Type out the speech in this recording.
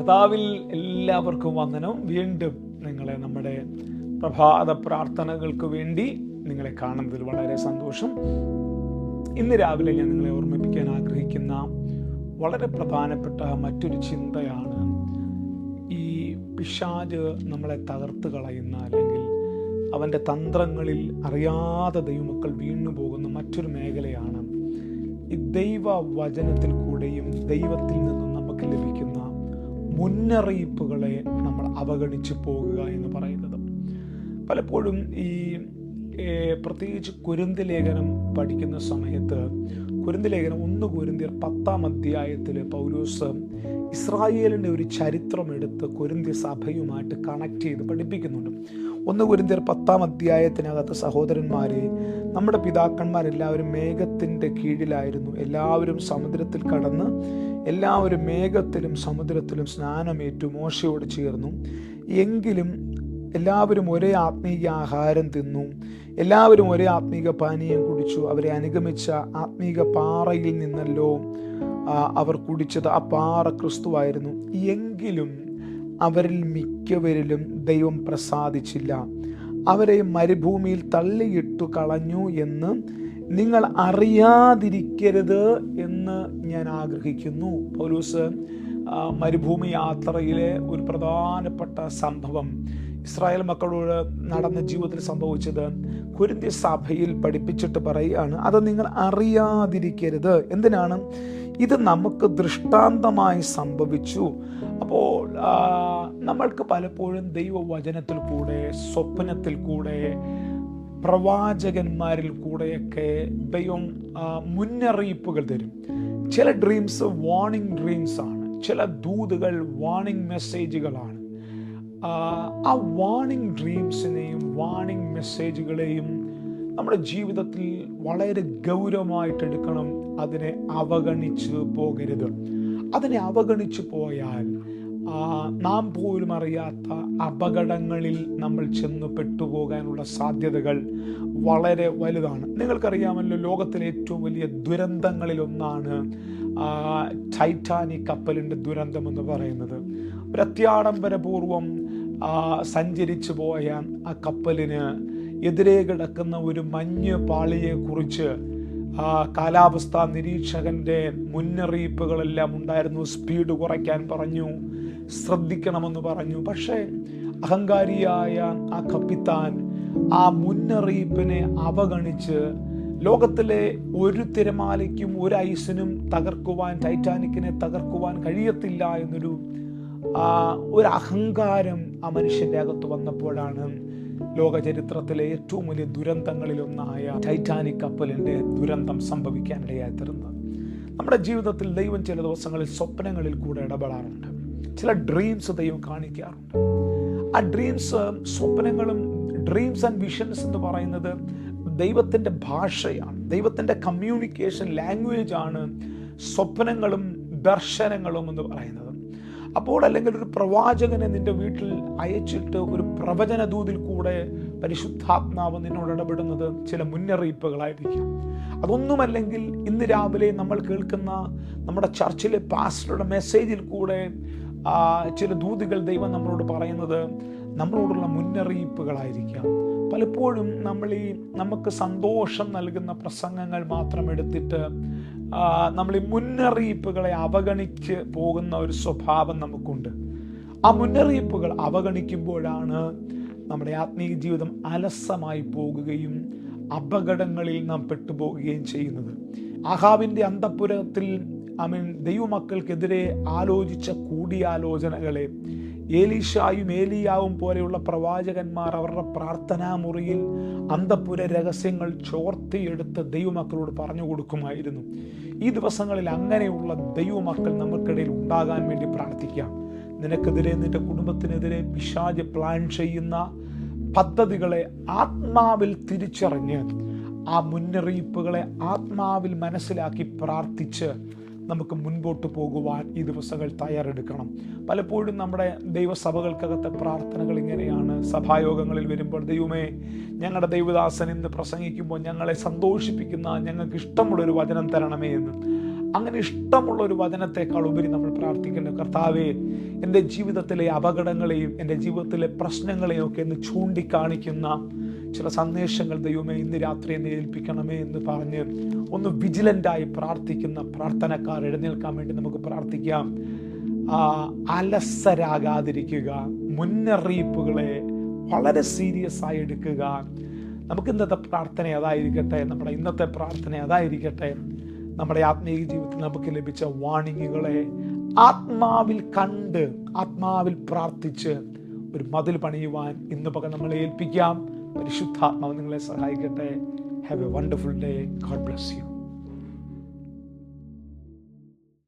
കർത്താവിൽ എല്ലാവർക്കും വന്ദനം. വീണ്ടും നിങ്ങളെ നമ്മുടെ പ്രഭാത പ്രാർത്ഥനകൾക്ക് വേണ്ടി നിങ്ങളെ കാണുന്നതിൽ വളരെ സന്തോഷം. ഇന്ന് രാവിലെ ഞാൻ നിങ്ങളെ ഓർമ്മിപ്പിക്കാൻ ആഗ്രഹിക്കുന്ന വളരെ പ്രധാനപ്പെട്ട മറ്റൊരു ചിന്തയാണ് ഈ പിശാച് നമ്മളെ തകർത്ത് കളയുന്ന, അല്ലെങ്കിൽ അവൻ്റെ തന്ത്രങ്ങളിൽ അറിയാതെ ദൈവമക്കൾ വീണു പോകുന്ന മറ്റൊരു മേഖലയാണ് ഈ ദൈവ വചനത്തിൽ കൂടെയും ദൈവത്തിൽ നിന്നും നമുക്ക് ലഭിക്കുന്ന മുന്നറിയിപ്പുകളെ നമ്മൾ അവഗണിച്ചു പോകുക എന്ന് പറയുന്നത്. പലപ്പോഴും ഈ പ്രത്യേകിച്ച് കൊരിന്ത്യർ ലേഖനം പഠിക്കുന്ന സമയത്ത് കൊരിന്ത്യർ ലേഖനം 1 കൊരിന്ത്യർ 10-ാം അധ്യായത്തിൽ പൗലോസ് ഇസ്രായേലിൻ്റെ ഒരു ചരിത്രം എടുത്ത് കൊരിന്ത്യ സഭയുമായിട്ട് കണക്ട് ചെയ്ത് പഠിപ്പിക്കുന്നുണ്ട്. 1 കൊരിന്ത്യർ 10-ാം അധ്യായത്തിനകത്ത് സഹോദരന്മാരെ, നമ്മുടെ പിതാക്കന്മാരെല്ലാവരും മേഘത്തിൻ്റെ കീഴിലായിരുന്നു. എല്ലാവരും സമുദ്രത്തിൽ കടന്ന് എല്ലാവരും മേഘത്തിലും സമുദ്രത്തിലും സ്നാനമേറ്റു മോശയോട് ചേർന്നു. എങ്കിലും എല്ലാവരും ഒരേ ആത്മീയ ആഹാരം തിന്നു, എല്ലാവരും ഒരേ ആത്മീക പാനീയം കുടിച്ചു. അവരെ അനുഗമിച്ച ആത്മീക പാറയിൽ നിന്നല്ലോ അവർ കുടിച്ചത്. ആ പാറ ക്രിസ്തുവായിരുന്നു. എങ്കിലും അവരിൽ മിക്കവരിലും ദൈവം പ്രസാദിച്ചില്ല. അവരെ മരുഭൂമിയിൽ തള്ളിയിട്ടു കളഞ്ഞു എന്ന് നിങ്ങൾ അറിയാതിരിക്കരുത് എന്ന് ഞാൻ ആഗ്രഹിക്കുന്നു. പൗലോസ് മരുഭൂമി യാത്രയിലെ ഒരു പ്രധാനപ്പെട്ട സംഭവം, ഇസ്രായേൽ മക്കളോട് നടന്ന ജീവിതത്തിൽ സംഭവിച്ചത് കൊരിന്ത്യ സഭയിൽ പഠിപ്പിച്ചിട്ട് പറയുകയാണ്, അത് നിങ്ങൾ അറിയാതിരിക്കരുത്. എന്തിനാണ്? ഇത് നമുക്ക് ദൃഷ്ടാന്തമായി സംഭവിച്ചു. അപ്പോൾ നമ്മൾക്ക് പലപ്പോഴും ദൈവവചനത്തിൽ കൂടെ, സ്വപ്നത്തിൽ കൂടെ, പ്രവാചകന്മാരിൽ കൂടെയൊക്കെ ദൈവം മുന്നറിയിപ്പുകൾ തരും. ചില ഡ്രീംസ് വാർണിംഗ് ഡ്രീംസ് ആണ്, ചില ദൂതുകൾ വാർണിംഗ് മെസ്സേജുകളാണ്. ആ വാർണിംഗ് ഡ്രീംസിനെയും വാർണിംഗ് മെസ്സേജുകളെയും നമ്മുടെ ജീവിതത്തിൽ വളരെ ഗൗരവമായിട്ട് എടുക്കണം. അതിനെ അവഗണിച്ച് പോകരുത്. അതിനെ അവഗണിച്ചു പോയാൽ നാം പോലും അറിയാത്ത അപകടങ്ങളിൽ നമ്മൾ ചെന്ന് പെട്ടുപോകാനുള്ള സാധ്യതകൾ വളരെ വലുതാണ്. നിങ്ങൾക്കറിയാമല്ലോ, ലോകത്തിലെ ഏറ്റവും വലിയ ദുരന്തങ്ങളിലൊന്നാണ് ടൈറ്റാനിക് കപ്പലിൻ്റെ ദുരന്തം എന്ന് പറയുന്നത്. ഒരു അത്യാഡംബരപൂർവം സഞ്ചരിച്ചു പോയ ആ കപ്പലിന് എതിരെ കിടക്കുന്ന ഒരു മഞ്ഞ് പാളിയെക്കുറിച്ച് കാലാവസ്ഥാ നിരീക്ഷകന്റെ മുന്നറിയിപ്പുകളെല്ലാം ഉണ്ടായിരുന്നു. സ്പീഡ് കുറയ്ക്കാൻ പറഞ്ഞു, ശ്രദ്ധിക്കണമെന്ന് പറഞ്ഞു. പക്ഷേ അഹങ്കാരിയായ ആ കപ്പിത്താൻ ആ മുന്നറിയിപ്പിനെ അവഗണിച്ച് ലോകത്തിലെ ഒരു തിരമാലയ്ക്കും ഒരു ഐസിനും ടൈറ്റാനിക്കിനെ തകർക്കുവാൻ കഴിയത്തില്ല എന്നൊരു അഹങ്കാരം ആ മനുഷ്യന്റെ അകത്ത് വന്നപ്പോഴാണ് ലോക ചരിത്രത്തിലെ ഏറ്റവും വലിയ ദുരന്തങ്ങളിലൊന്നായ ടൈറ്റാനിക് കപ്പലിൻ്റെ ദുരന്തം സംഭവിക്കാനിടയായി തീർന്നത്. നമ്മുടെ ജീവിതത്തിൽ ദൈവം ചില ദിവസങ്ങളിൽ സ്വപ്നങ്ങളിൽ കൂടെ ഇടപെടാറുണ്ട്. ചില ഡ്രീംസ് ദൈവം കാണിക്കാറുണ്ട്. ആ ഡ്രീംസ്, സ്വപ്നങ്ങളും ഡ്രീംസ് ആൻഡ് വിഷൻസ് എന്ന് പറയുന്നത് ദൈവത്തിൻ്റെ ഭാഷയാണ്, ദൈവത്തിൻ്റെ കമ്മ്യൂണിക്കേഷൻ ലാംഗ്വേജ് ആണ് സ്വപ്നങ്ങളും ദർശനങ്ങളും എന്ന് പറയുന്നത്. അപ്പോൾ അല്ലെങ്കിൽ ഒരു പ്രവാചകനെ നിന്റെ വീട്ടിൽ അയച്ചിട്ട് ഒരു പ്രവചന ദൂതിൽ കൂടെ പരിശുദ്ധാത്മാവ് നിന്നോട് ഇടപെടുന്നത് ചില മുന്നറിയിപ്പുകളായിരിക്കും. അതൊന്നുമല്ലെങ്കിൽ ഇന്ന് രാവിലെ നമ്മൾ കേൾക്കുന്ന നമ്മുടെ ചർച്ചിലെ പാസ്റ്ററുടെ മെസ്സേജിൽ കൂടെ ചില ദൂതുകൾ ദൈവം നമ്മളോട് പറയുന്നത് നമ്മളോടുള്ള മുന്നറിയിപ്പുകളായിരിക്കാം. പലപ്പോഴും നമുക്ക് സന്തോഷം നൽകുന്ന പ്രസംഗങ്ങൾ മാത്രം എടുത്തിട്ട് നമ്മൾ ഈ മുന്നറിയിപ്പുകളെ അവഗണിച്ച് പോകുന്ന ഒരു സ്വഭാവം നമുക്കുണ്ട്. ആ മുന്നറിയിപ്പുകൾ അവഗണിക്കുമ്പോഴാണ് നമ്മുടെ ആത്മീയ ജീവിതം അലസമായി പോകുകയും അപകടങ്ങളിൽ നാം പെട്ടുപോകുകയും ചെയ്യുന്നത്. ആഹാബിൻ്റെ അന്തഃപുരത്തിൽ ദൈവമക്കൾക്കെതിരെ ആലോചിച്ച കൂടിയാലോചനകളെ ഏലീശായും ഏലിയാവും പോലെയുള്ള പ്രവാചകന്മാർ അവരുടെ പ്രാർത്ഥനാ മുറിയിൽ അന്തഃപുര രഹസ്യങ്ങൾ ചോർത്തിയെടുത്ത് ദൈവമക്കളോട് പറഞ്ഞു കൊടുക്കുമായിരുന്നു. ഈ ദിവസങ്ങളിൽ അങ്ങനെയുള്ള ദൈവമക്കൾ നമുക്കിടയിൽ ഉണ്ടാകാൻ വേണ്ടി പ്രാർത്ഥിക്കാം. നിനക്കെതിരെ, നിന്റെ കുടുംബത്തിനെതിരെ പിശാച് പ്ലാൻ ചെയ്യുന്ന പദ്ധതികളെ ആത്മാവിൽ തിരിച്ചറിഞ്ഞ് ആ മുന്നറിയിപ്പുകളെ ആത്മാവിൽ മനസ്സിലാക്കി പ്രാർത്ഥിച്ച് നമുക്ക് മുൻപോട്ട് പോകുവാൻ ഈ ദിവസങ്ങൾ തയ്യാറെടുക്കണം. പലപ്പോഴും നമ്മുടെ ദൈവസഭകൾക്കകത്തെ പ്രാർത്ഥനകൾ ഇങ്ങനെയാണ്. സഭായോഗങ്ങളിൽ വരുമ്പോൾ, ദൈവമേ, ഞങ്ങളുടെ ദൈവദാസൻ ഇന്ന് പ്രസംഗിക്കുമ്പോൾ ഞങ്ങളെ സന്തോഷിപ്പിക്കുന്ന, ഞങ്ങൾക്ക് ഇഷ്ടമുള്ളൊരു വചനം തരണമേ എന്ന്. അങ്ങനെ ഇഷ്ടമുള്ള ഒരു വചനത്തെക്കാൾ ഉപരി നമ്മൾ പ്രാർത്ഥിക്കുന്നു, കർത്താവേ, എൻ്റെ ജീവിതത്തിലെ അപകടങ്ങളെയും എൻ്റെ ജീവിതത്തിലെ പ്രശ്നങ്ങളെയും ഒക്കെ ഒന്ന് ചൂണ്ടിക്കാണിക്കുന്ന ചില സന്ദേശങ്ങൾ ദൈവമേ ഇന്ന് രാത്രി എന്നെ ഏൽപ്പിക്കണമേ എന്ന് പറഞ്ഞ് ഒന്ന് വിജിലൻ്റായി പ്രാർത്ഥിക്കുന്ന പ്രാർത്ഥനക്കാർ എഴുന്നേൽക്കാൻ വേണ്ടി നമുക്ക് പ്രാർത്ഥിക്കാം. അലസരാകാതിരിക്കുക, മുന്നറിയിപ്പുകളെ വളരെ സീരിയസ് ആയി എടുക്കുക. നമുക്ക് ഇന്നത്തെ പ്രാർത്ഥന അതായിരിക്കട്ടെ, നമ്മുടെ ഇന്നത്തെ പ്രാർത്ഥന അതായിരിക്കട്ടെ. നമ്മുടെ ആത്മീയ ജീവിതത്തിൽ നമുക്ക് ലഭിച്ച വാണിങ്ങുകളെ ആത്മാവിൽ കണ്ട് ആത്മാവിൽ പ്രാർത്ഥിച്ച് ഒരു മതിൽ പണിയുവാൻ ഇന്ന് പകൽ നമ്മളെ ഏൽപ്പിക്കാം. പരിശുദ്ധാത്മാവ് നിങ്ങളെ സഹായിക്കട്ടെ. Have A wonderful day. God bless you.